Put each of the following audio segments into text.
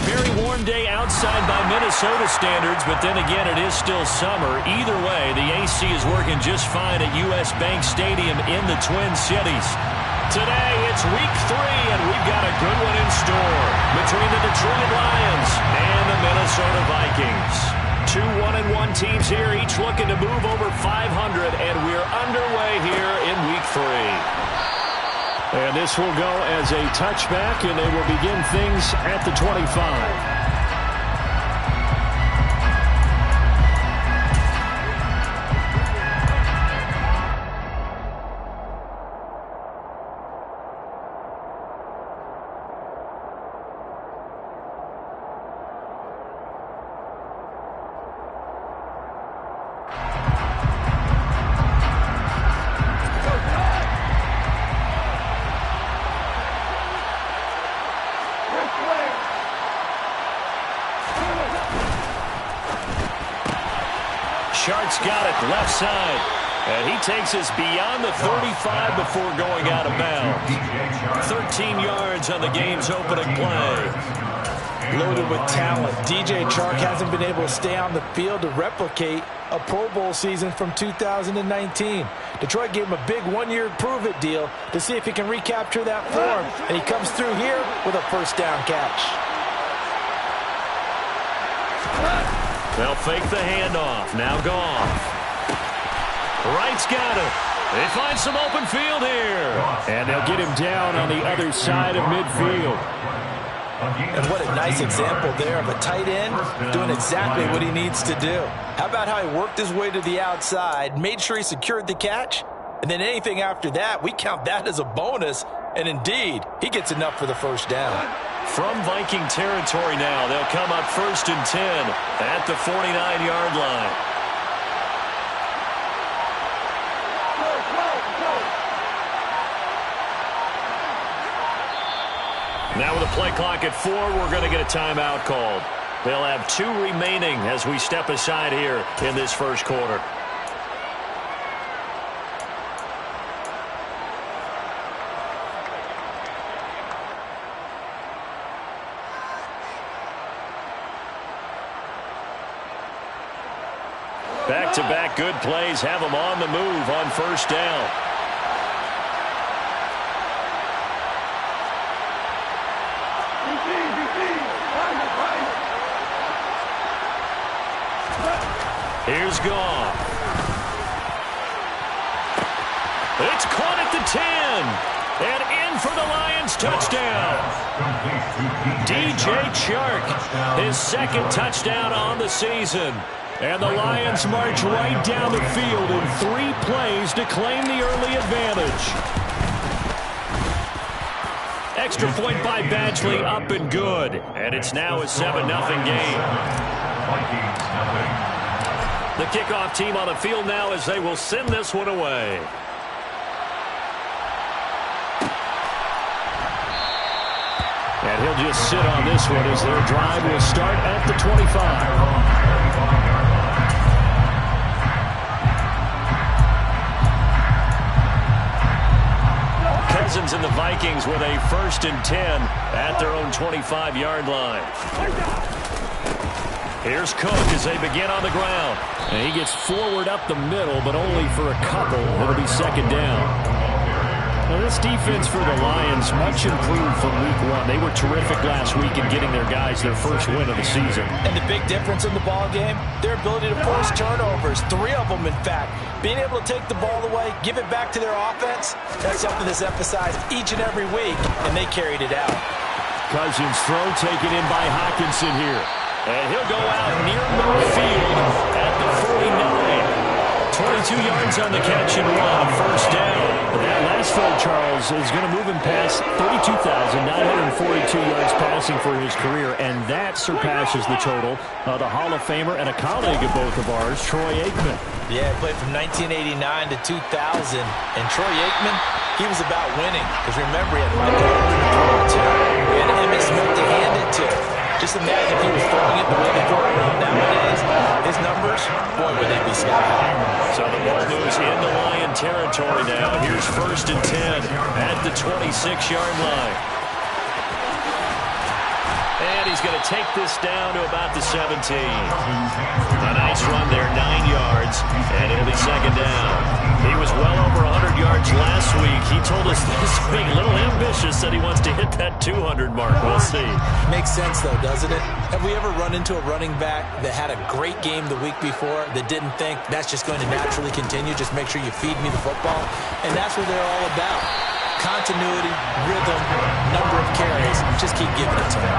very warm day outside by Minnesota standards, but then again, it is still summer. Either way, the AC is working just fine at U.S. Bank Stadium in the Twin Cities. Today, it's week 3, and we've got a good one in store between the Detroit Lions and the Minnesota Vikings. 2 1-1 teams here, each looking to move over 500, and we're underway here in week 3. And this will go as a touchback, and they will begin things at the 25. Shark's got it left side, and he takes us beyond the 35 before going out of bounds. 13 yards on the game's opening play. Loaded with talent, DJ Chark hasn't been able to stay on the field to replicate a Pro Bowl season from 2019. Detroit gave him a big one-year prove-it deal to see if he can recapture that form, and he comes through here with a first down catch. They'll fake the handoff. Now Goff. Wright's got it. They find some open field here. And they'll get him down on the other side of midfield. And what a nice example there of a tight end doing exactly what he needs to do. How about how he worked his way to the outside, made sure he secured the catch, and then anything after that, we count that as a bonus. And indeed, he gets enough for the first down. From Viking territory now, they'll come up 1st and 10 at the 49-yard line. Now with the play clock at 4, we're going to get a timeout called. They'll have 2 remaining as we step aside here in this first quarter. Back-to-back good plays have them on the move on first down. Here's Goff. It's caught at the 10. And in for the Lions touchdown. DJ Chark, his second touchdown on the season. And the Lions march right down the field in 3 plays to claim the early advantage. Extra point by Badgley, up and good. And it's now a 7-0 game. The kickoff team on the field now as they will send this one away. And he'll just sit on this one as their drive will start at the 25. Cousins and the Vikings with a 1st and 10 at their own 25-yard line. Here's Cook as they begin on the ground. And he gets forward up the middle, but only for a couple. It'll be 2nd down. Now this defense for the Lions, much improved from week 1. They were terrific last week in getting their guys their first win of the season. And the big difference in the ball game, their ability to force turnovers, 3 of them in fact. Being able to take the ball away, give it back to their offense, that's something that's emphasized each and every week, and they carried it out. Cousins throw taken in by Hockenson here. And he'll go out near midfield at the 49. 22 yards on the catch and run, first down. That last throw, Charles, is going to move him past 32,942 yards passing for his career, and that surpasses the total of the Hall of Famer and a colleague of both of ours, Troy Aikman. Yeah, he played from 1989 to 2000, and Troy Aikman, he was about winning. Because remember, he had Michael Irvin to throw to. He had Emmitt Smith to hand it to. Just imagine if he was throwing it the way they throw it around nowadays. His numbers, boy, would they be sky high. So the ball moves into Lion territory now. Here's 1st and 10 at the 26-yard line. And he's going to take this down to about the 17. A nice run there, 9 yards, and it'll be second down. He was well over 100 yards last week. He told us this week, a little ambitious, said he wants to hit that 200 mark. We'll see. Makes sense, though, doesn't it? Have we ever run into a running back that had a great game the week before that didn't think that's just going to naturally continue? Just make sure you feed me the football. And that's what they're all about. Continuity, rhythm, number of carries. Just keep giving it to them.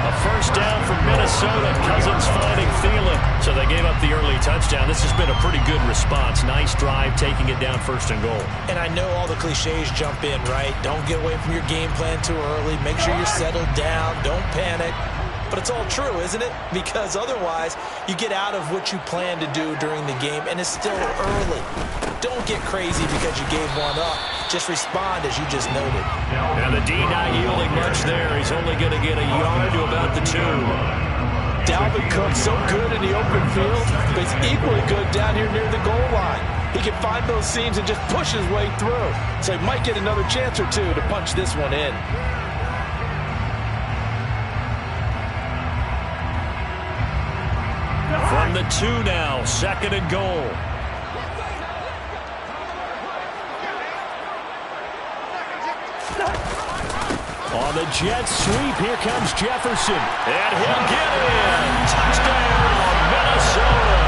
A first down from Minnesota. Cousins finding Thielen. So they gave up the early touchdown. This has been a pretty good response. Nice drive, taking it down 1st and goal. And I know all the cliches jump in, right? Don't get away from your game plan too early. Make sure you're settled down. Don't panic. But it's all true, isn't it? Because otherwise, you get out of what you plan to do during the game, and it's still early. Don't get crazy because you gave one up. Just respond as you just noted. And the D not yielding much there. He's only going to get a yard to about the 2. Dalvin Cook, so good in the open field, but he's equally good down here near the goal line. He can find those seams and just push his way through. So he might get another chance or two to punch this one in. From the 2 now, 2nd and goal. On the jet sweep, here comes Jefferson. And he'll get in. Touchdown, Minnesota.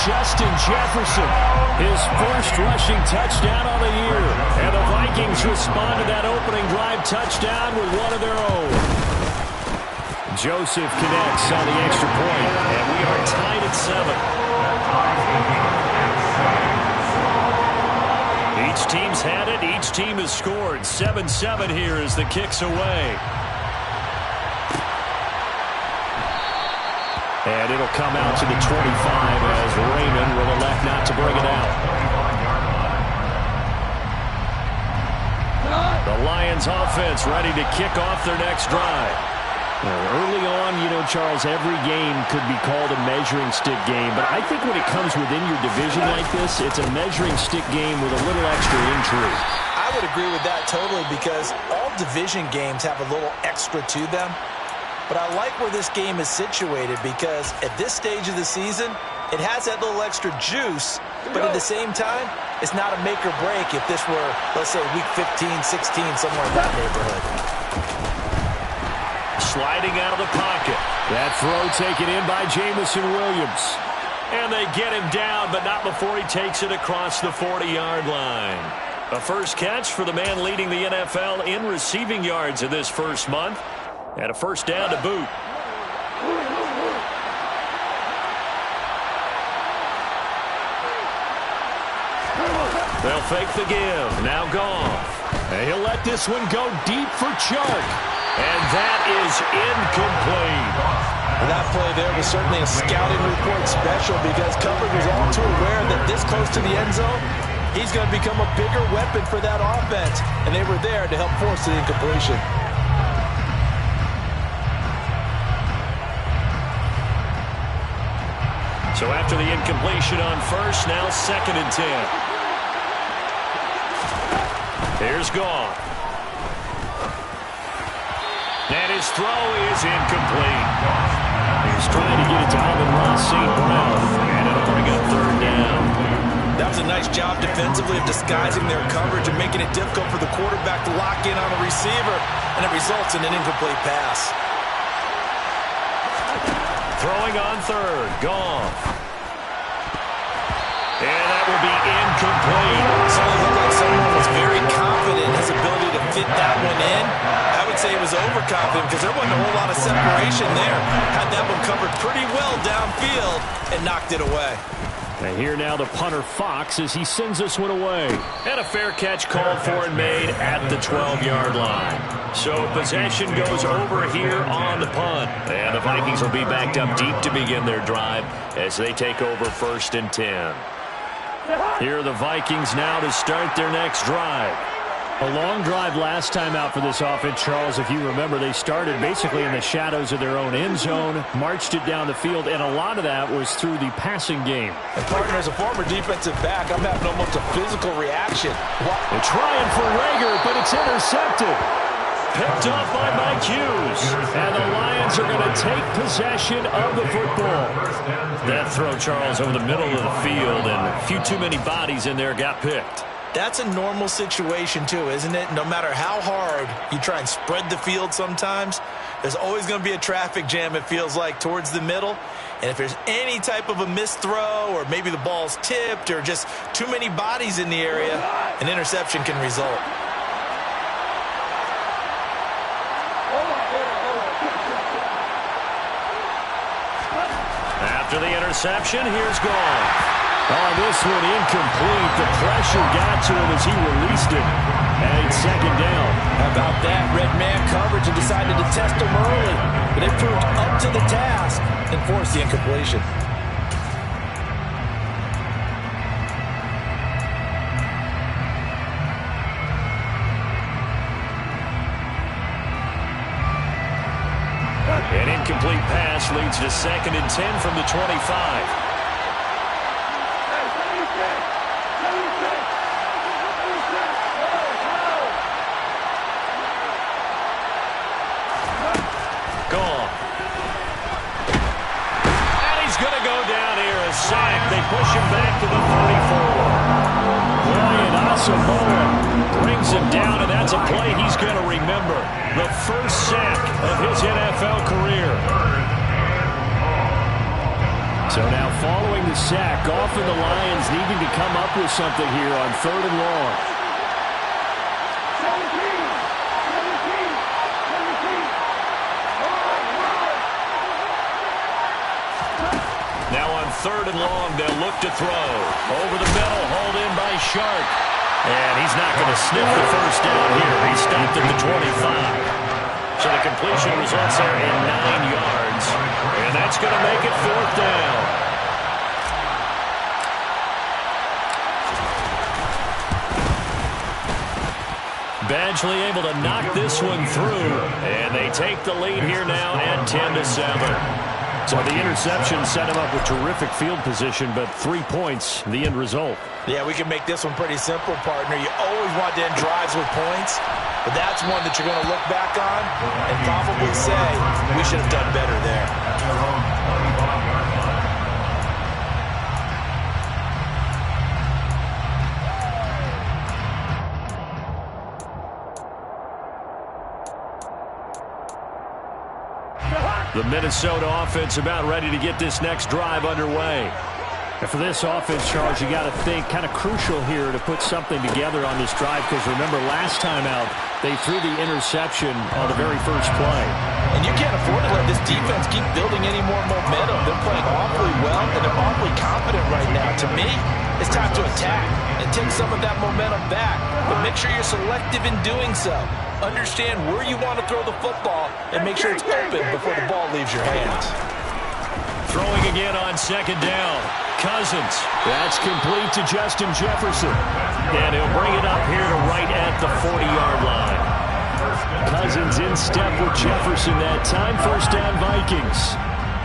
Justin Jefferson, his first rushing touchdown on the year. And the Vikings respond to that opening drive touchdown with one of their own. Joseph connects on the extra point, and we are tied at 7. Each team's had it. Each team has scored. 7-7 here as the kick's away. And it'll come out to the 25 as Raymond will elect not to bring it out. The Lions offense ready to kick off their next drive. Early on, you know, Charles, every game could be called a measuring stick game. But I think when it comes within your division like this, it's a measuring stick game with a little extra intrigue. I would agree with that totally because all division games have a little extra to them. But I like where this game is situated because at this stage of the season, it has that little extra juice. But at the same time, it's not a make or break if this were, let's say, week 15, 16, somewhere in that neighborhood. Sliding out of the pocket. That throw taken in by Jamison Williams. And they get him down, but not before he takes it across the 40-yard line. A first catch for the man leading the NFL in receiving yards in this first month. And a first down to boot. They'll fake the give. Now Goff. And he'll let this one go deep for Chuck. And that is incomplete. That play there was certainly a scouting report special because coverage was all too aware that this close to the end zone, he's going to become a bigger weapon for that offense. And they were there to help force the incompletion. So after the incompletion on first, now 2nd and 10. Here's Goff. And his throw is incomplete. He's trying to get it to Amon-Ra St. Brown. And it'll bring up 3rd down. That was a nice job defensively of disguising their coverage and making it difficult for the quarterback to lock in on the receiver. And it results in an incomplete pass. Throwing on 3rd. Goff. And that will be incomplete. So it looked like someone was very confident in his ability to fit that one in. I would say he was overconfident because there wasn't a whole lot of separation there. Had that one covered pretty well downfield and knocked it away. And here now the punter Fox as he sends this one away. And a fair catch called for and made at the 12-yard line. So possession goes over here on the punt. And the Vikings will be backed up deep to begin their drive as they take over 1st and 10. Here are the Vikings now to start their next drive. A long drive last time out for this offense, Charles. If you remember, they started basically in the shadows of their own end zone, marched it down the field, and a lot of that was through the passing game. And partner, as a former defensive back, I'm having almost a physical reaction. They're trying for Rager, but it's intercepted. picked off by Mike Hughes. And the Lions are going to take possession of the football. That throw, Charles, over the middle of the field, and a few too many bodies in there got picked. That's a normal situation, too, isn't it? No matter how hard you try and spread the field sometimes, there's always going to be a traffic jam, it feels like, towards the middle. And if there's any type of a missed throw or maybe the ball's tipped or just too many bodies in the area, an interception can result. After the interception, here's Gall. Oh, this one incomplete. The pressure got to him as he released it. And it's second down. How about that? Red man coverage and decided to test him early. But they proved up to the task and forced the incompletion. An incomplete pass leads to 2nd and 10 from the 25. Sack. They push him back to the 34. Brian Asamoah brings him down, and that's a play he's going to remember. The first sack of his NFL career. So now following the sack, often the Lions needing to come up with something here on 3rd and long. Now on 3rd and long, they'll look to throw. Over the middle, hauled in by Sharp. And he's not going to sniff the first down here. He stopped at the 25. So the completion results there in 9 yards. And that's going to make it 4th down. Badgley able to knock this one through. And they take the lead here now at 10-7. So the interception set him up with terrific field position, but 3 points, the end result. Yeah, we can make this one pretty simple, partner. You always want to end drives with points, but that's one that you're going to look back on and probably say, we should have done better there. The Minnesota offense about ready to get this next drive underway. And for this offense, Charles, you got to think kind of crucial here to put something together on this drive, because remember last time out, they threw the interception on the very first play. And you can't afford to let this defense keep building any more momentum. They're playing awfully well, and they're awfully confident right now. To me, it's time to attack and take some of that momentum back. But make sure you're selective in doing so. Understand where you want to throw the football and make sure it's open before the ball leaves your hands. Throwing again on 2nd down. Cousins. That's complete to Justin Jefferson. And he'll bring it up here to right at the 40-yard line. Cousins in step with Jefferson that time. 1st down, Vikings.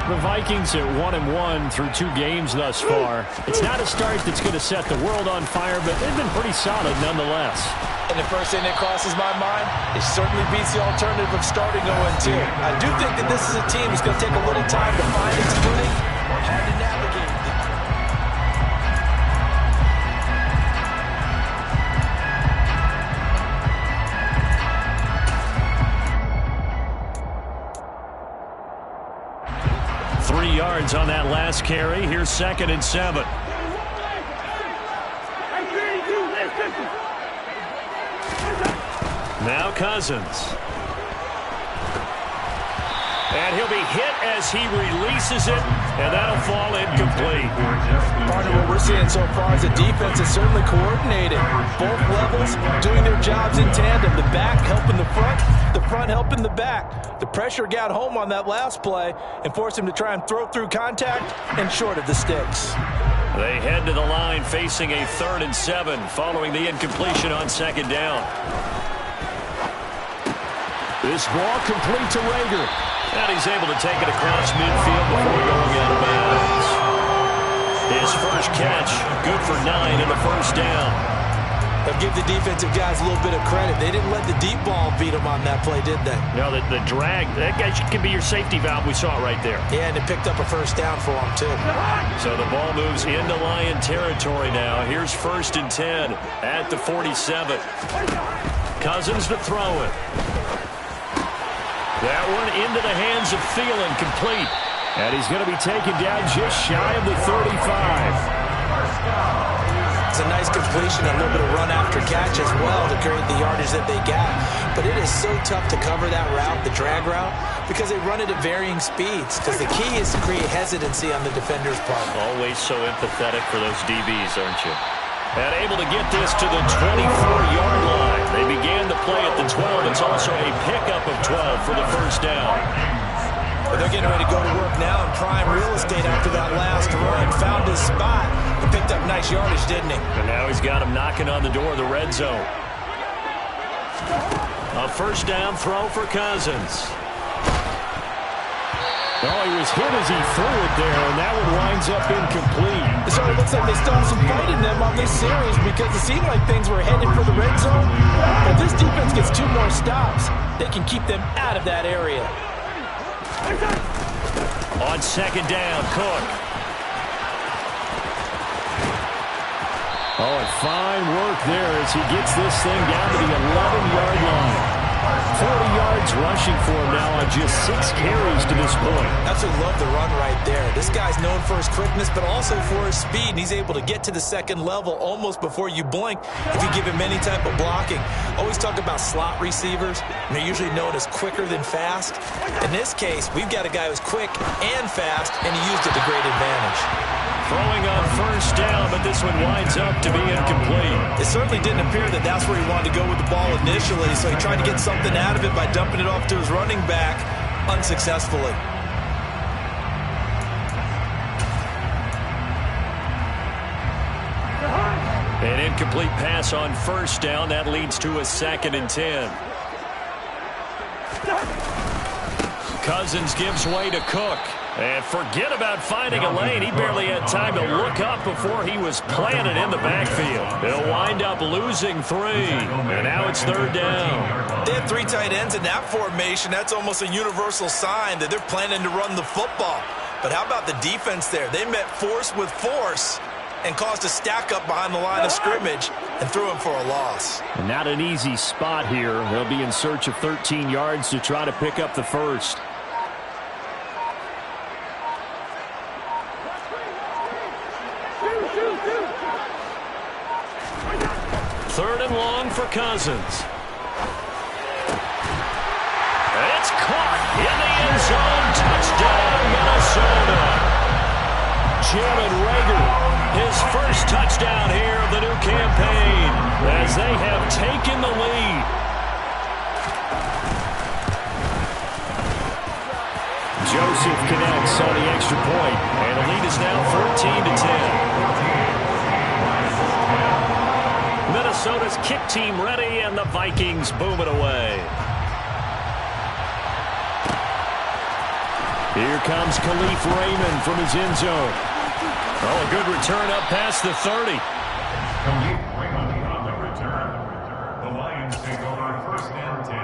The Vikings are 1-1 through 2 games thus far. It's not a start that's going to set the world on fire, but they've been pretty solid nonetheless. And the first thing that crosses my mind, it certainly beats the alternative of starting 0-2. I do think that this is a team that's going to take a little time to find its footing, hard to navigate. 3 yards on that last carry. Here's 2nd and 7. Now Cousins. And he'll be hit as he releases it, and that'll fall incomplete. Partner, what we're seeing so far is the defense is certainly coordinated. Both levels doing their jobs in tandem. The back helping the front helping the back. The pressure got home on that last play and forced him to try and throw through contact and short of the sticks. They head to the line facing a 3rd and 7 following the incompletion on 2nd down. This ball complete to Rager. And he's able to take it across midfield before going out of bounds. His first catch, good for 9 and a 1st down. They'll give the defensive guys a little bit of credit. They didn't let the deep ball beat them on that play, did they? No, the drag, that guy can be your safety valve. We saw it right there. Yeah, and it picked up a first down for them, too. So the ball moves into Lion territory now. Here's 1st and 10 at the 47. Cousins to throw it. That one into the hands of Thielen, complete. And he's going to be taken down just shy of the 35. It's a nice completion, a little bit of run after catch as well to create the yardage that they got. But it is so tough to cover that route, the drag route, because they run it at varying speeds. Because the key is to create hesitancy on the defender's part. Always so empathetic for those DBs, aren't you? And able to get this to the 24-yard line. They began the play at the 12. It's also a pickup of 12 for the first down. But they're getting ready to go to work now in prime real estate after that last run. Found his spot. He picked up nice yardage, didn't he? And now he's got him knocking on the door of the red zone. A first down throw for Cousins. Oh, he was hit as he threw it there, and that one winds up incomplete. So it looks like they still have some fight in them on this series because it seemed like things were headed for the red zone. But if this defense gets 2 more stops, they can keep them out of that area. On 2nd down, Cook. Oh, and fine work there as he gets this thing down to the 11-yard line. 40 yards rushing for him now on just 6 carries to this point. Absolutely love the run right there. This guy's known for his quickness, but also for his speed. And he's able to get to the second level almost before you blink if you give him any type of blocking. Always talk about slot receivers, and they're usually known as quicker than fast. In this case, we've got a guy who's quick and fast, and he used it to great advantage. Throwing on first down, but this one winds up to be incomplete. It certainly didn't appear that that's where he wanted to go with the ball initially, so he tried to get something out of it by dumping it off to his running back unsuccessfully. An incomplete pass on first down. That leads to a 2nd and 10. Cousins gives way to Cook. And forget about finding a lane. He barely had time to look up before he was planted in the backfield. They'll wind up losing 3. And now it's 3rd down. They had 3 tight ends in that formation. That's almost a universal sign that they're planning to run the football. But how about the defense there? They met force with force and caused a stack up behind the line of scrimmage and threw him for a loss. And not an easy spot here. They'll be in search of 13 yards to try to pick up the first. 3rd and long for Cousins. It's caught in the end zone. Touchdown, Minnesota. Jalen Reagor, his first touchdown here of the new campaign as they have taken the lead. Joseph connects on the extra point, and the lead is now 14-10. Minnesota's kick team ready, and the Vikings boom it away. Here comes Khalif Raymond from his end zone. Oh, a good return up past the 30. Khalif Raymond on the return. The Lions take over 1st and 10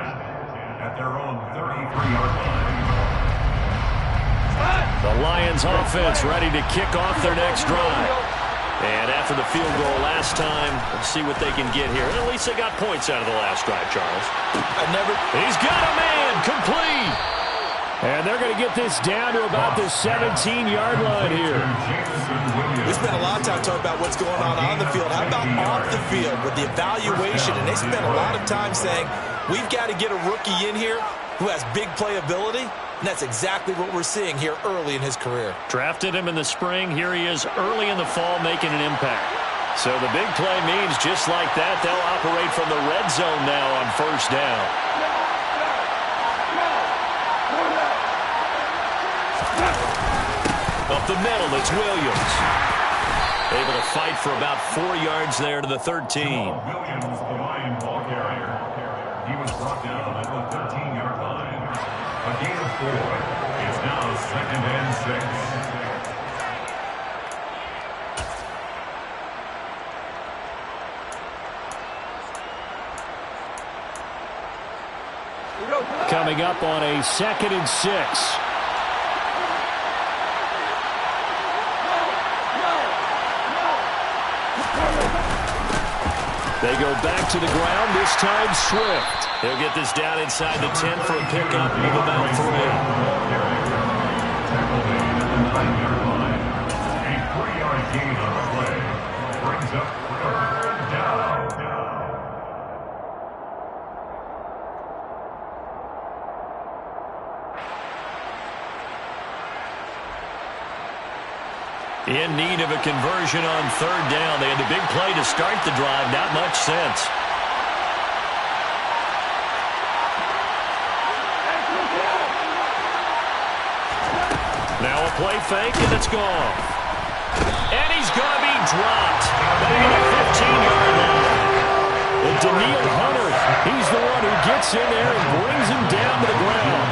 at their own 33-yard line. The Lions offense ready to kick off their next drive. And after the field goal last time, let's see what they can get here. At least they got points out of the last drive, Charles. He's got a man, complete. And they're going to get this down to about the 17-yard line here. We spent a lot of time talking about what's going on the field. How about off the field with the evaluation? And they spent a lot of time saying, we've got to get a rookie in here who has big playability. And that's exactly what we're seeing here early in his career. Drafted him in the spring. Here he is early in the fall making an impact. So the big play means just like that, they'll operate from the red zone now on first down. Up the middle, it's Williams. Able to fight for about 4 yards there to the 13. Williams, the Lion ball carrier. He was brought down at the 13-yard line. A gain of 4. It's now 2nd and 6. Coming up on a 2nd and 6. They go back to the ground, this time Swift. He'll get this down inside the 10 for a pickup of about 3. A 3-yard gain on the play brings up 3rd down. In need of a conversion on 3rd down. They had the big play to start the drive. Not much sense. Now a play fake, and it's gone. And he's going to be dropped. Back at the 15-yard line. And Daniil Hunter, he's the one who gets in there and brings him down to the ground.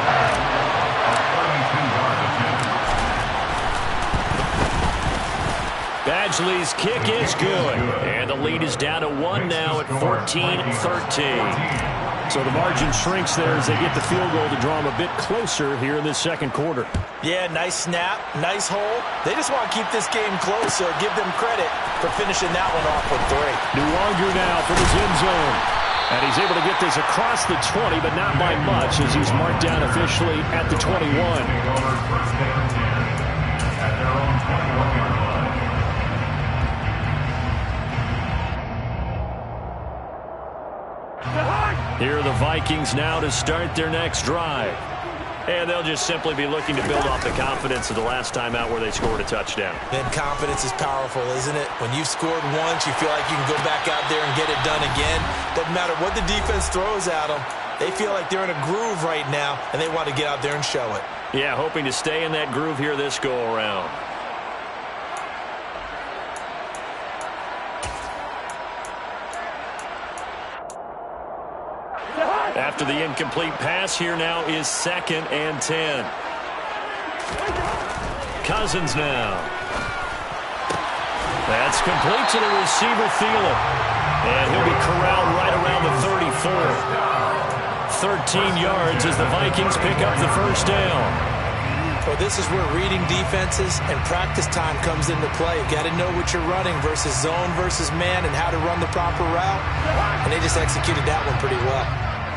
Badgley's kick is good. And the lead is down to 1 now at 14-13. So the margin shrinks there as they get the field goal to draw them a bit closer here in this 2nd quarter. Yeah, nice snap, nice hole. They just want to keep this game close, so give them credit for finishing that one off with 3. Nuwanger now from his end zone. And he's able to get this across the 20, but not by much as he's marked down officially at the 21. Here are the Vikings now to start their next drive. And they'll just simply be looking to build off the confidence of the last time out where they scored a touchdown. Then confidence is powerful, isn't it? When you've scored once, you feel like you can go back out there and get it done again. Doesn't matter what the defense throws at them. They feel like they're in a groove right now, and they want to get out there and show it. Yeah, hoping to stay in that groove here this go-around. After the incomplete pass, here now is 2nd and 10. Cousins now. That's complete to the receiver, Thielen. And he'll be corralled right around the 34. 13 yards as the Vikings pick up the 1st down. Well, this is where reading defenses and practice time comes into play. You've got to know what you're running versus zone versus man and how to run the proper route. And they just executed that one pretty well.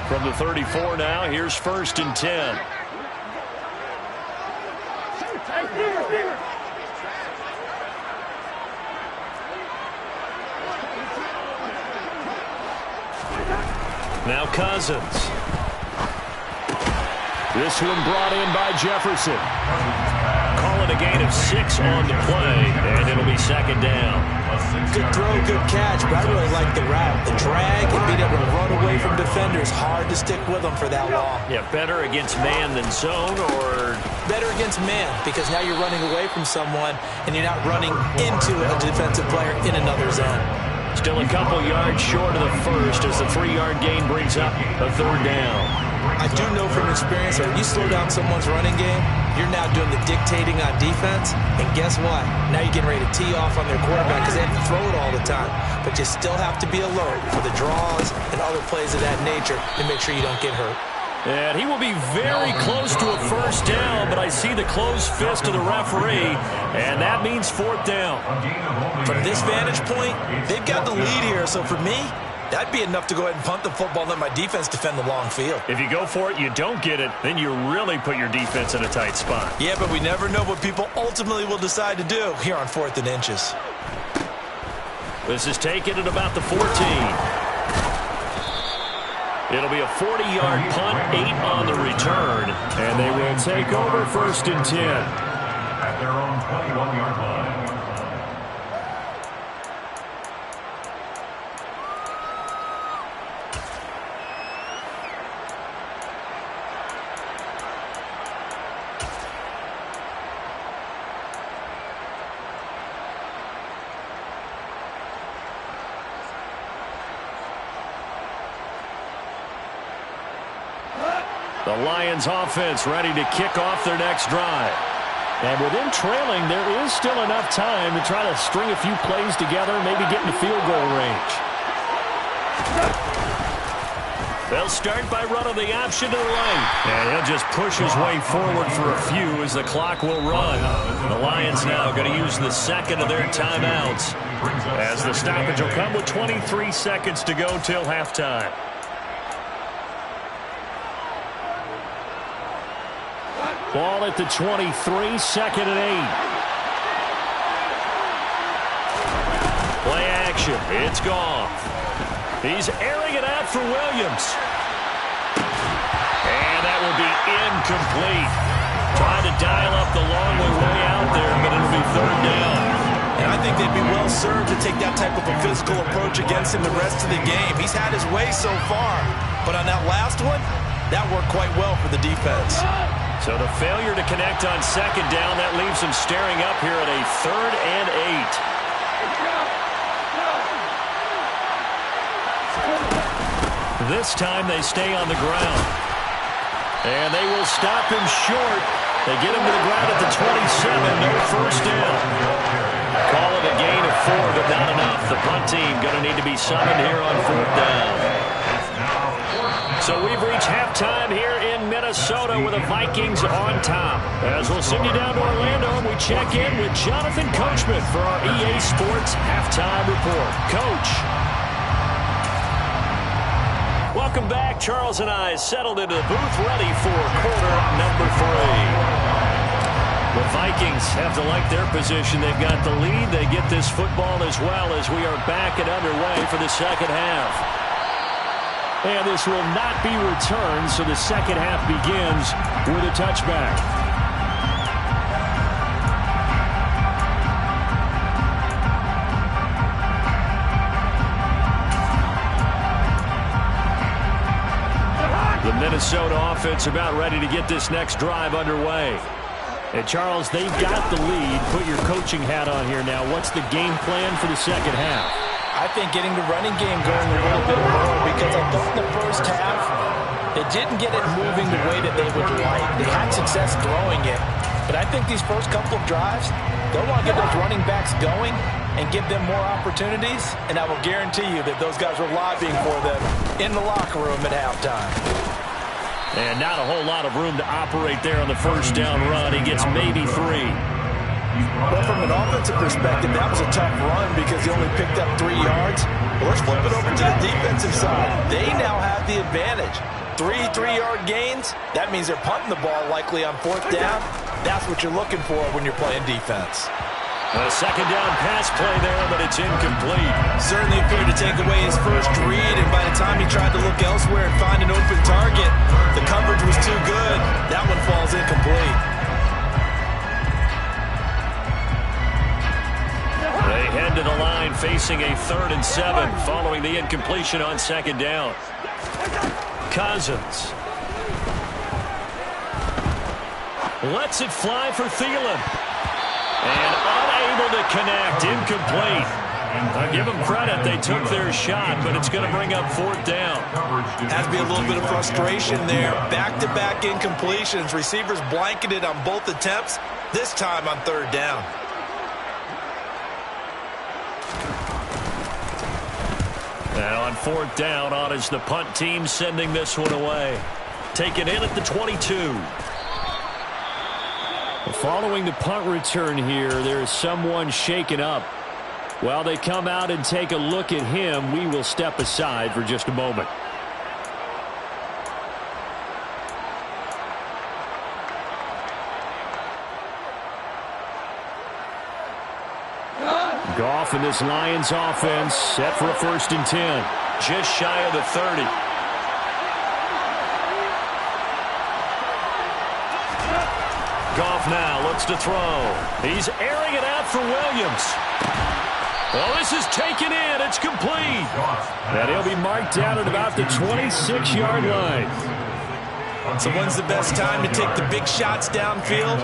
From the 34 now, here's 1st and 10. Now Cousins. This one brought in by Jefferson. Call it a gain of 6 on the play, and it'll be 2nd down. Good throw, good catch, but I really like the route. The drag and being able to run away from defenders. Hard to stick with them for that long. Yeah, better against man than zone, or? Better against man, because now you're running away from someone, and you're not running into a defensive player in another zone. Still a couple yards short of the 1st as the 3-yard gain brings up a 3rd down. I do know from experience that when you slow down someone's running game, you're now doing the dictating on defense. And guess what? Now you're getting ready to tee off on their quarterback because they have to throw it all the time. But you still have to be alert for the draws and other plays of that nature to make sure you don't get hurt. And he will be very close to a 1st down, but I see the closed fist of the referee, and that means 4th down. From this vantage point, they've got the lead here, so for me, that'd be enough to go ahead and punt the football and let my defense defend the long field. If you go for it, you don't get it, then you really put your defense in a tight spot. Yeah, but we never know what people ultimately will decide to do here on 4th and inches. This is taken at about the 14. It'll be a 40-yard punt, 8 on the return, and they will take over 1st and 10. At their own 21-yard line. The Lions offense ready to kick off their next drive. And with them trailing, there is still enough time to try to string a few plays together, maybe get into field goal range. They'll start by running the option to the right. And he'll just push his way forward for a few as the clock will run. The Lions now going to use the second of their timeouts, as the stoppage will come with 23 seconds to go till halftime. Ball at the 23, second and 8. Play action. It's gone. He's airing it out for Williams. And that will be incomplete. Trying to dial up the long way out there, but it'll be third down. And I think they'd be well served to take that type of a physical approach against him the rest of the game. He's had his way so far, but on that last one, that worked quite well for the defense. So the failure to connect on second down, that leaves him staring up here at a third and 8. This time they stay on the ground. And they will stop him short. They get him to the ground at the 27. No first down. Call it a gain of 4, but not enough. The punt team going to need to be summoned here on fourth down. So we've reached halftime here in Minnesota with the Vikings on top. As we'll send you down to Orlando, and we check in with Jonathan Coachman for our EA Sports Halftime Report. Coach. Welcome back. Charles and I settled into the booth, ready for quarter number 3. The Vikings have to like their position. They've got the lead. They get this football as well as we are back and underway for the second half. And this will not be returned, so the second half begins with a touchback. The Minnesota offense about ready to get this next drive underway. And Charles, they've got the lead. Put your coaching hat on here now. What's the game plan for the second half? I think getting the running game going a little bit more, because I thought in the first half they didn't get it moving the way that they would like. They had success throwing it, but I think these first couple of drives, they'll want to get those running backs going and give them more opportunities, and I will guarantee you that those guys are lobbying for them in the locker room at halftime. And not a whole lot of room to operate there on the first down run. He gets maybe 3. Well, from an offensive perspective, that was a tough run because he only picked up 3 yards. Well, let's flip it over to the defensive side. They now have the advantage. 3 3-yard gains, that means they're punting the ball likely on fourth down. That's what you're looking for when you're playing defense. A second down pass play there, but it's incomplete. Certainly appeared to take away his first read, and by the time he tried to look elsewhere and find an open target, the coverage was too good. That one falls incomplete. They head to the line facing a 3rd and 7 following the incompletion on second down. Cousins lets it fly for Thielen. And unable to connect, incomplete. I give them credit, they took their shot, but it's going to bring up 4th down. Has to be a little bit of frustration there. Back-to-back incompletions. Receivers blanketed on both attempts, this time on 3rd down. Now on 4th down, on is the punt team sending this one away. Taken in at the 22. Following the punt return here, there is someone shaken up. While they come out and take a look at him, we will step aside for just a moment. Goff and this Lions offense set for a 1st and 10. Just shy of the 30. Goff now looks to throw. He's airing it out for Williams. Well, this is taken in. It's complete. And he'll be marked down at about the 26-yard line. So when's the best time to take the big shots downfield?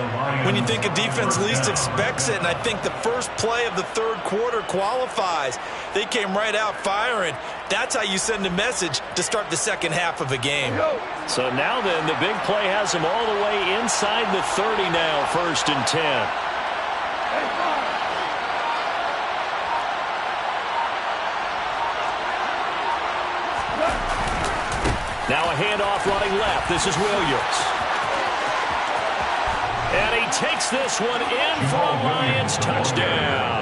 When you think a defense least expects it, and I think the first play of the 3rd quarter qualifies. They came right out firing. That's how you send a message to start the second half of a game. So now then, the big play has him all the way inside the 30 now, 1st and 10. Now a handoff running left. This is Williams. And he takes this one in for a Lions touchdown.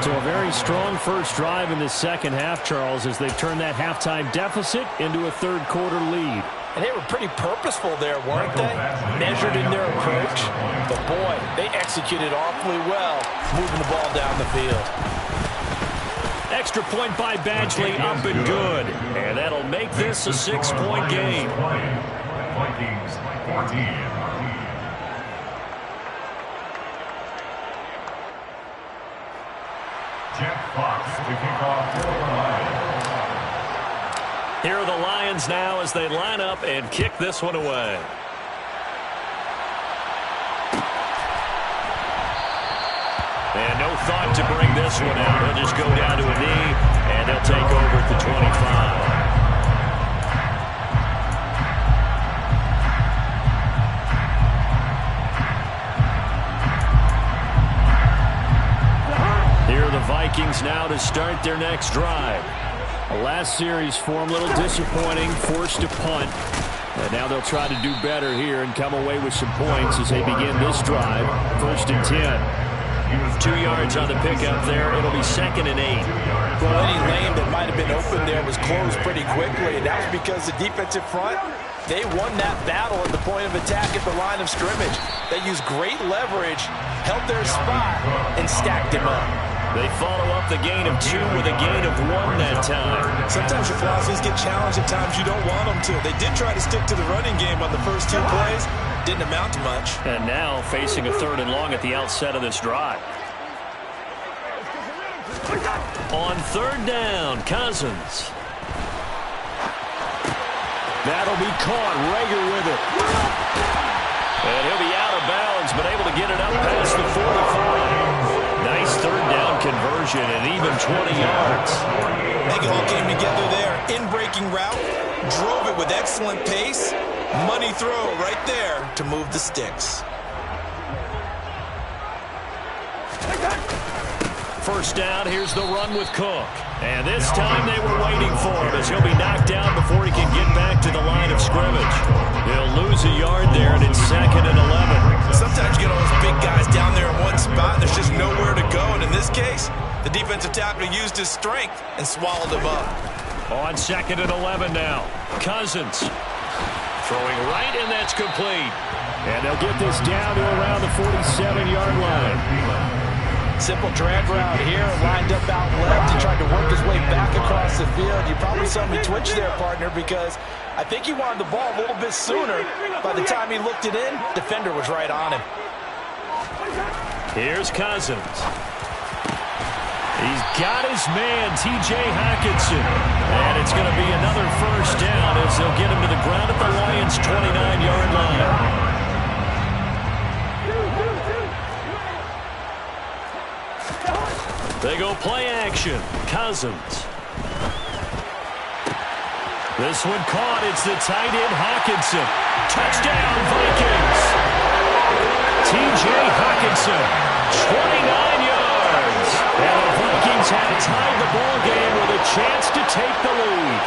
So a very strong first drive in the second half, Charles, as they've turned that halftime deficit into a third-quarter lead. And they were pretty purposeful there, weren't they? Measured in their approach. But, boy, they executed awfully well, moving the ball down the field. Extra point by Badgley, up and good. And that'll make this a 6-point game. Vikings 14. Jack Fox to kick off for the Lions. Here are the Lions now as they line up and kick this one away. And no thought to bring this one out. He'll just go down to a knee, and they'll take over at the 25. Vikings now to start their next drive. The last series for them, a little disappointing, forced to punt. And now they'll try to do better here and come away with some points as they begin this drive. 1st and 10. 2 yards on the pickup there. It'll be 2nd and 8. Well, any lane that might have been open there was closed pretty quickly, and that was because the defensive front, they won that battle at the point of attack at the line of scrimmage. They used great leverage, held their spot, and stacked him up. They follow up the gain of 2 with a gain of 1 that time. Sometimes your philosophies get challenged at times you don't want them to. They did try to stick to the running game on the first 2 plays. Didn't amount to much. And now facing a 3rd and long at the outset of this drive. On 3rd down, Cousins. That'll be caught. Rager with it. And he'll be out of bounds, but able to get it up past the 45. Nice 3rd down conversion and even 20 yards. I think it all came together there. In-breaking route, drove it with excellent pace. Money throw right there to move the sticks. 1st down, here's the run with Cook. And this time they were waiting for him as he'll be knocked down before he can get back to the line of scrimmage. He'll lose a yard there, and it's 2nd and 11. Sometimes you get all those big guys down there in one spot, and there's just nowhere to go. And in this case, the defensive tackle used his strength and swallowed him up. On 2nd and 11 now, Cousins throwing right, and that's complete. And they'll get this down to around the 47-yard line. Simple drag route here, lined up out left. He tried to work his way back across the field. You probably saw me twitch there, partner, because I think he wanted the ball a little bit sooner. By the time he looked it in, defender was right on him. Here's Cousins. He's got his man, T.J. Hockenson. And it's going to be another 1st down as they'll get him to the ground at the Lions' 29-yard line. They go play action. Cousins. This one caught. It's the tight end, Hockenson. Touchdown, Vikings. T.J. Hockenson, 29 yards. And the Vikings have tied the ball game with a chance to take the lead.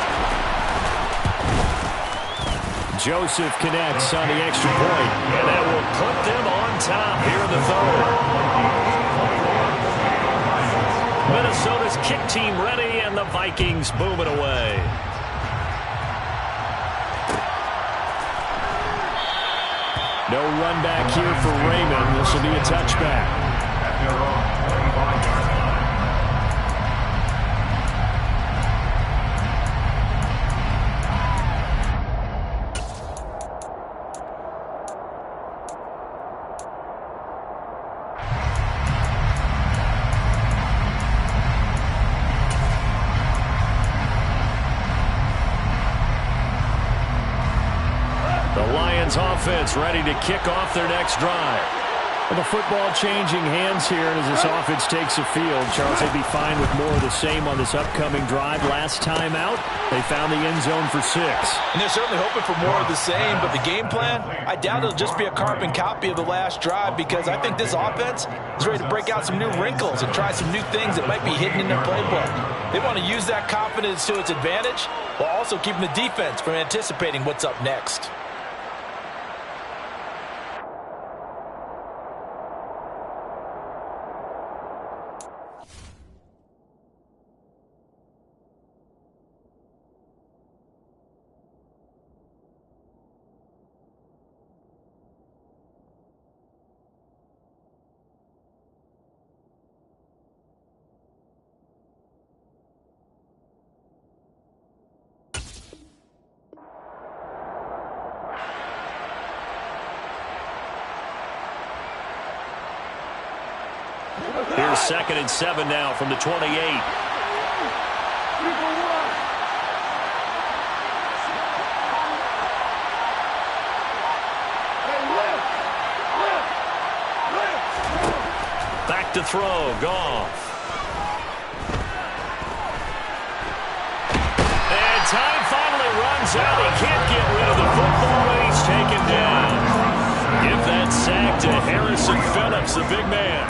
Joseph connects on the extra point, and that will put them on top here in the 3rd. Minnesota's kick team ready, and the Vikings boom it away. No run back here for Raymond. This will be a touchback. Offense ready to kick off their next drive. Well, the football changing hands here as this offense takes the field. Charles, they'd be fine with more of the same on this upcoming drive. Last time out, they found the end zone for 6. And they're certainly hoping for more of the same, but the game plan, I doubt it'll just be a carbon copy of the last drive, because I think this offense is ready to break out some new wrinkles and try some new things that might be hidden in their playbook. They want to use that confidence to its advantage while also keeping the defense from anticipating what's up next. Here's 2nd and 7 now from the 28. Back to throw, Goff. And time finally runs out. He can't get rid of the football, and he's taken down. Give that sack to Harrison Phillips, the big man.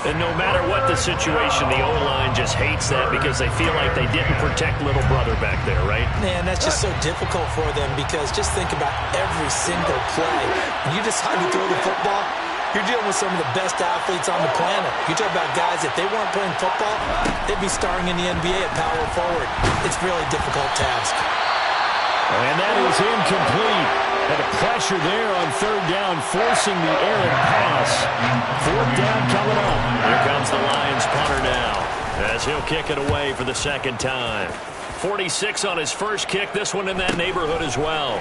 And no matter what the situation, the O-line just hates that because they feel like they didn't protect little brother back there, right? Man, that's just so difficult for them, because just think about every single play. When you decide to throw the football, you're dealing with some of the best athletes on the planet. You talk about guys, if they weren't playing football, they'd be starring in the NBA at power forward. It's really a difficult task. And that is incomplete. And the pressure there on 3rd down, forcing the errant pass. 4th down coming up. Here comes the Lions punter now, as he'll kick it away for the 2nd time. 46 on his first kick. This one in that neighborhood as well.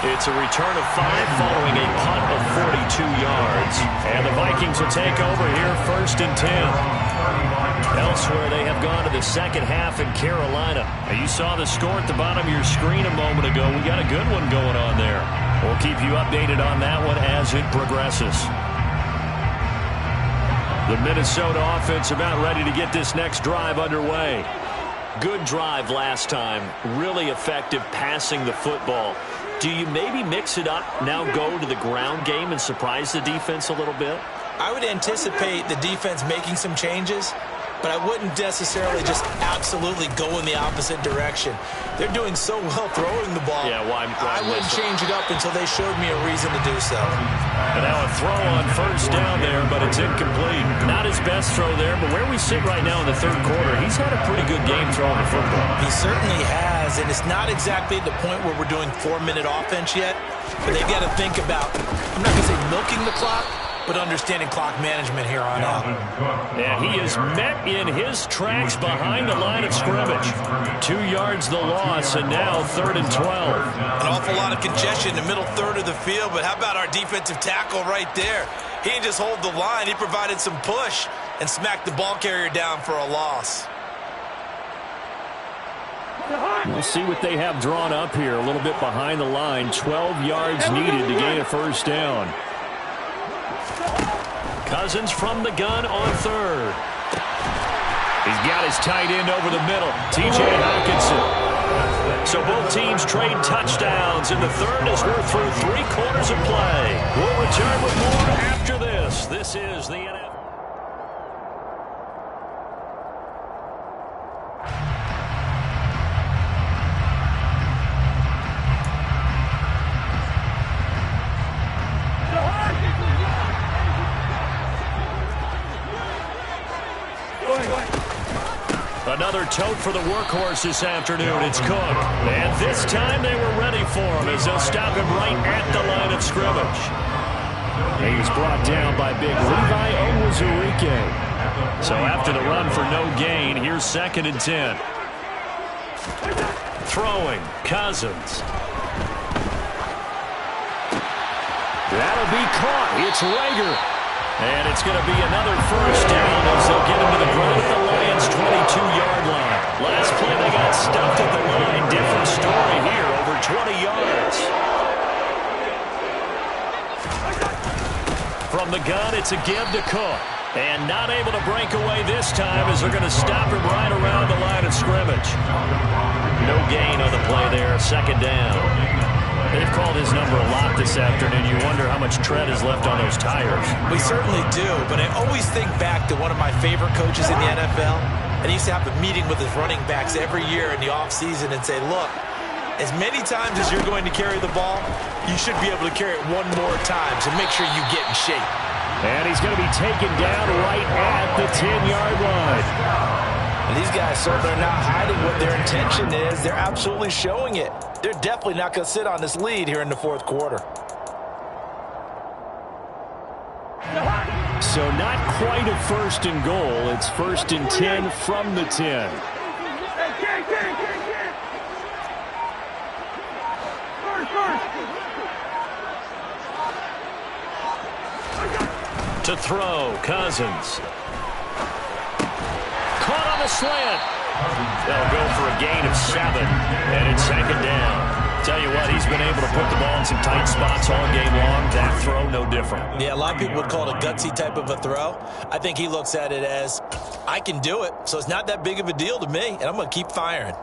It's a return of 5 following a punt of 42 yards. And the Vikings will take over here 1st and 10. Elsewhere, they have gone to the second half in Carolina. Now, you saw the score at the bottom of your screen a moment ago. We got a good one going on there. We'll keep you updated on that one as it progresses. The Minnesota offense about ready to get this next drive underway. Good drive last time. Really effective passing the football. Do you maybe mix it up, now go to the ground game and surprise the defense a little bit? I would anticipate the defense making some changes, but I wouldn't necessarily just absolutely go in the opposite direction. They're doing so well throwing the ball. Yeah, why I wouldn't change it up until they showed me a reason to do so. And now a throw on 1st down there, but it's incomplete. Not his best throw there, but where we sit right now in the 3rd quarter, he's had a pretty good game throwing the football. He certainly has, and it's not exactly at the point where we're doing 4-minute offense yet, but they've got to think about, I'm not going to say milking the clock, but understanding clock management here on out. And he is met in his tracks behind the line of scrimmage. 2 yards the loss, and now 3rd and 12. An awful lot of congestion in the middle third of the field, but how about our defensive tackle right there? He didn't just hold the line, he provided some push and smacked the ball carrier down for a loss. We'll see what they have drawn up here a little bit behind the line. 12 yards needed to gain a 1st down. Cousins from the gun on 3rd. He's got his tight end over the middle, T.J. Hockenson. So both teams trade touchdowns in the 3rd as we're through 3 quarters of play. We'll return with more after this. This is the NFL. Another tote for the workhorse this afternoon. It's Cook. And this time they were ready for him as they'll stop him right at the line of scrimmage. He's brought down by big Levi Onwuzurike. So after the run for no gain, here's 2nd and 10. Throwing, Cousins. That'll be caught. It's Rager. And it's going to be another 1st down as they'll get him to the ground at the Lions' 22-yard line. Last play they got stuffed at the line. Different story here, over 20 yards. From the gun, it's a give to Cook. And not able to break away this time as they're going to stop him right around the line of scrimmage. No gain on the play there, second down. They've called his number a lot this afternoon. You wonder how much tread is left on those tires. We certainly do, but I always think back to one of my favorite coaches in the NFL. And he used to have a meeting with his running backs every year in the offseason and say, look, as many times as you're going to carry the ball, you should be able to carry it one more time, so make sure you get in shape. And he's going to be taken down right at the 10-yard line. And these guys certainly are not hiding what their intention is. They're absolutely showing it. They're definitely not going to sit on this lead here in the fourth quarter. So not quite a first and goal. It's first and 10 from the 10. To throw, Cousins. Caught on the slant. They'll go for a gain of 7, and it's second down. Tell you what, he's been able to put the ball in some tight spots all game long. That throw, no different. Yeah, a lot of people would call it a gutsy type of a throw. I think he looks at it as, I can do it, so it's not that big of a deal to me, and I'm going to keep firing.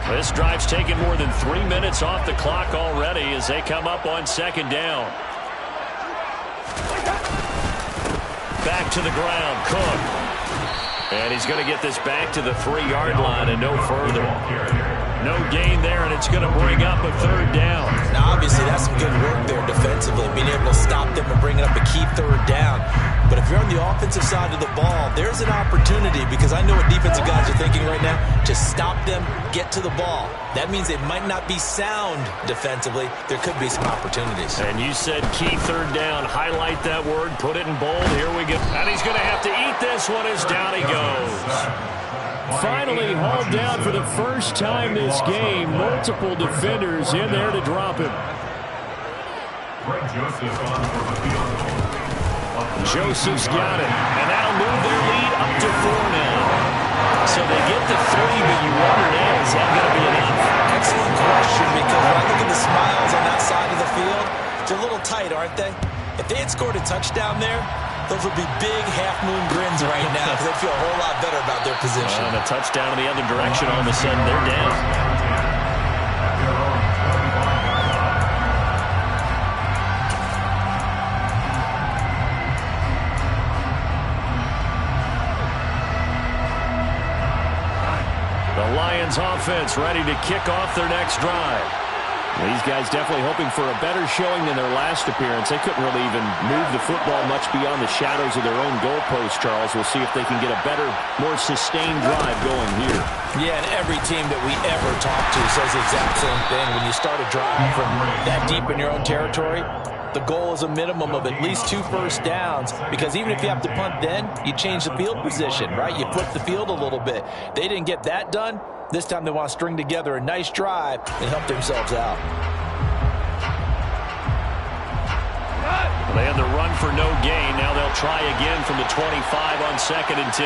This drive's taken more than 3 minutes off the clock already as they come up on second down. Back to the ground, Cook. And he's going to get this back to the 3-yard line and no further. No gain there, and it's going to bring up a third down. Now, obviously, that's some good work there defensively, being able to stop them and bringing up a key third down. But if you're on the offensive side of the ball, there's an opportunity, because I know what defensive guys are thinking right now. Just stop them, get to the ball. That means they might not be sound defensively. There could be some opportunities. And you said key third down. Highlight that word, put it in bold. Here we go. And he's going to have to eat this one as down he goes. Finally hauled down for the first time this game. Multiple defenders in there to drop him. Joseph's got it, and that'll move their lead up to 4 now. So they get to 3, but you wonder now, is that going to be enough? Excellent question, because when I look at the smiles on that side of the field, they're a little tight, aren't they? If they had scored a touchdown there, those would be big half-moon grins right now, because they feel a whole lot better about their position. And a touchdown in the other direction, all of a sudden they're down. The Lions offense ready to kick off their next drive. These guys definitely hoping for a better showing than their last appearance. They couldn't really even move the football much beyond the shadows of their own goalpost, Charles. We'll see if they can get a better, more sustained drive going here. Yeah, and every team that we ever talk to says the exact same thing. When you start a drive from that deep in your own territory, the goal is a minimum of at least 2 first downs, because even if you have to punt then, you change the field position, right? You flip the field a little bit. They didn't get that done. This time they want to string together a nice drive and help themselves out. Well, they had the run for no gain. Now they'll try again from the 25 on second and 10.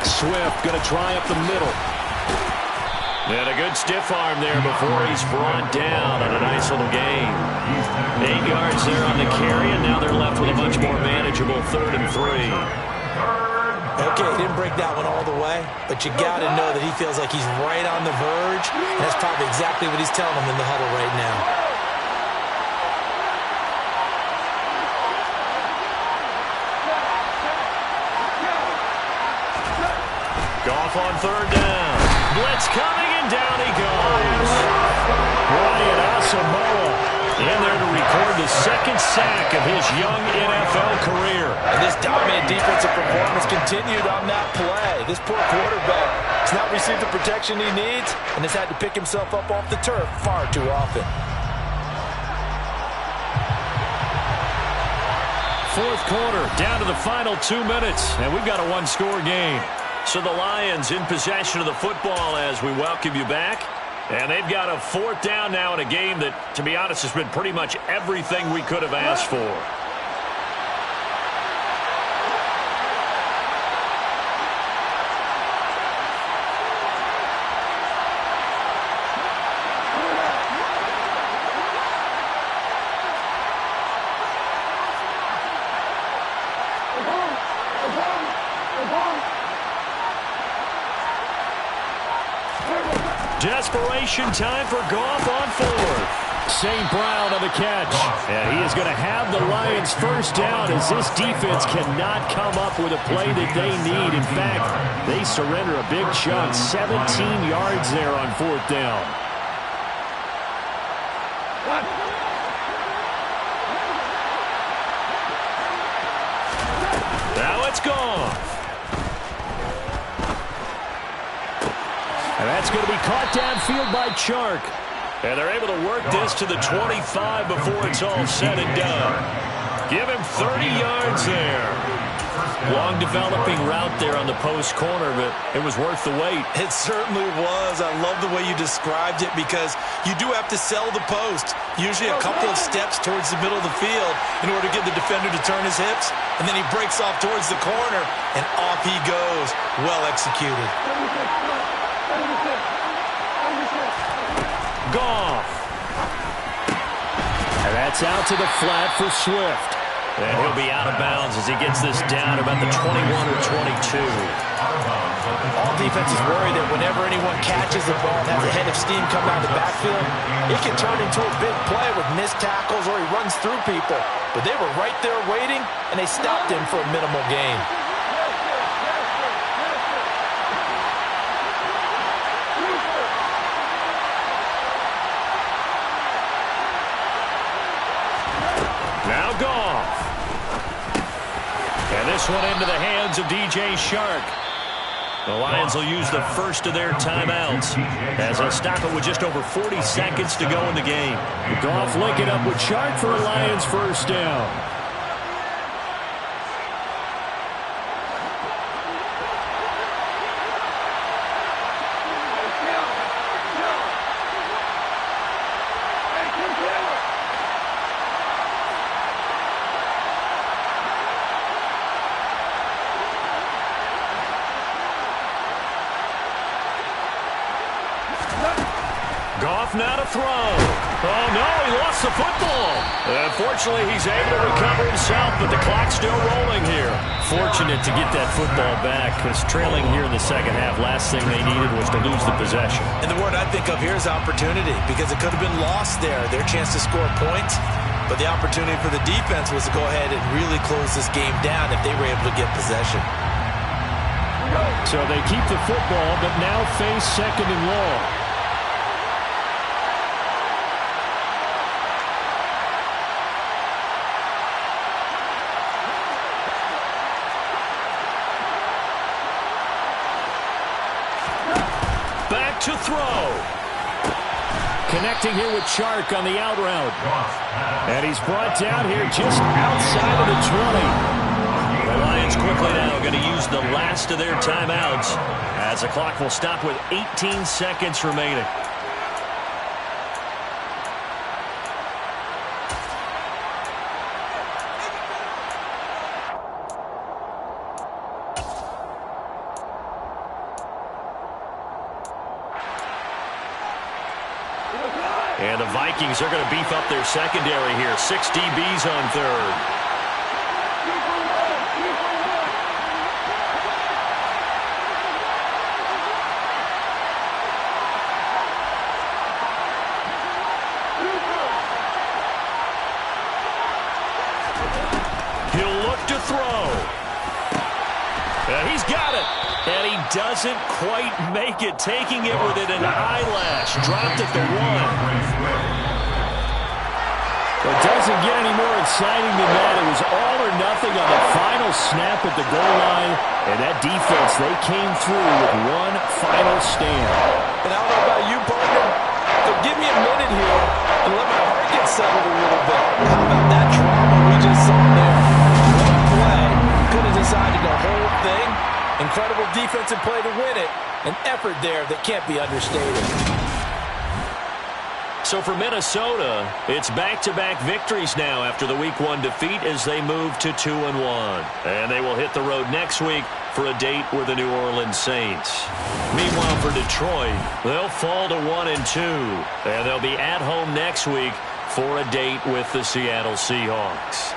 Swift going to try up the middle. And a good stiff arm there before he's brought down on a nice little gain. 8 yards there on the carry, and now they're left with a much more manageable 3rd and 3. Okay, he didn't break that one all the way, but you got to know that he feels like he's right on the verge, and that's probably exactly what he's telling them in the huddle right now. Goff on 3rd down. Blitz coming, and down he goes. Brian Asamoah in there to record the 2nd sack of his young NFL career. And this dominant defensive performance continued on that play. This poor quarterback has not received the protection he needs and has had to pick himself up off the turf far too often. 4th quarter, down to the final 2 minutes, and we've got a 1-score game. So the Lions in possession of the football as we welcome you back. And they've got a 4th down now in a game that, to be honest, has been pretty much everything we could have asked for. Desperation time for Goff on fourth. St. Brown on the catch. And he is going to have the Lions first down as this defense cannot come up with a play that they need. In fact, they surrender a big chunk, 17 yards there on fourth down. Now it's gone. And that's going to be caught downfield by Chark. And they're able to work this to the 25 before it's all said and done. Give him 30 yards there. Long developing route there on the post corner, but it was worth the wait. It certainly was. I love the way you described it because you do have to sell the post. Usually a couple of steps towards the middle of the field in order to get the defender to turn his hips. And then he breaks off towards the corner, and off he goes. Well executed. Goff. And that's out to the flat for Swift. And he'll be out of bounds as he gets this down about the 21 or 22. All defenses worry that whenever anyone catches the ball and has a head of steam come out of the backfield, it can turn into a big play with missed tackles or he runs through people. But they were right there waiting, and they stopped him for a minimal gain. Now Goff. And this one into the hands of DJ Chark. The Lions will use the first of their timeouts as they'll stop it with just over 40 seconds to go in the game. Goff linking up with Chark for a Lions first down. Goff now to throw. Oh, no, he lost the football. Unfortunately, he's able to recover himself, but the clock's still rolling here. Fortunate to get that football back because trailing here in the second half, last thing they needed was to lose the possession. And the word I think of here is opportunity because it could have been lost there, their chance to score points. But the opportunity for the defense was to go ahead and really close this game down if they were able to get possession. So they keep the football, but now face second and long. To throw. Connecting here with Chark on the out route. And he's brought down here just outside of the 20. The Lions quickly now going to use the last of their timeouts as the clock will stop with 18 seconds remaining. And the Vikings are going to beef up their secondary here. 6 DBs on third. He'll look to throw. And he's got it. And he doesn't quite make it, taking it within an eyelash. Dropped at the 1. It doesn't get any more exciting than that. It was all or nothing on the final snap at the goal line. And that defense, they came through with one final stand. And I don't know about you, partner, but give me a minute here and let my heart get settled a little bit. How about that drama we just saw there? One play could have decided the whole thing. Incredible defensive play to win it. An effort there that can't be understated. So for Minnesota, it's back-to-back victories now after the Week 1 defeat as they move to 2-1. And they will hit the road next week for a date with the New Orleans Saints. Meanwhile, for Detroit, they'll fall to 1-2. And they'll be at home next week for a date with the Seattle Seahawks.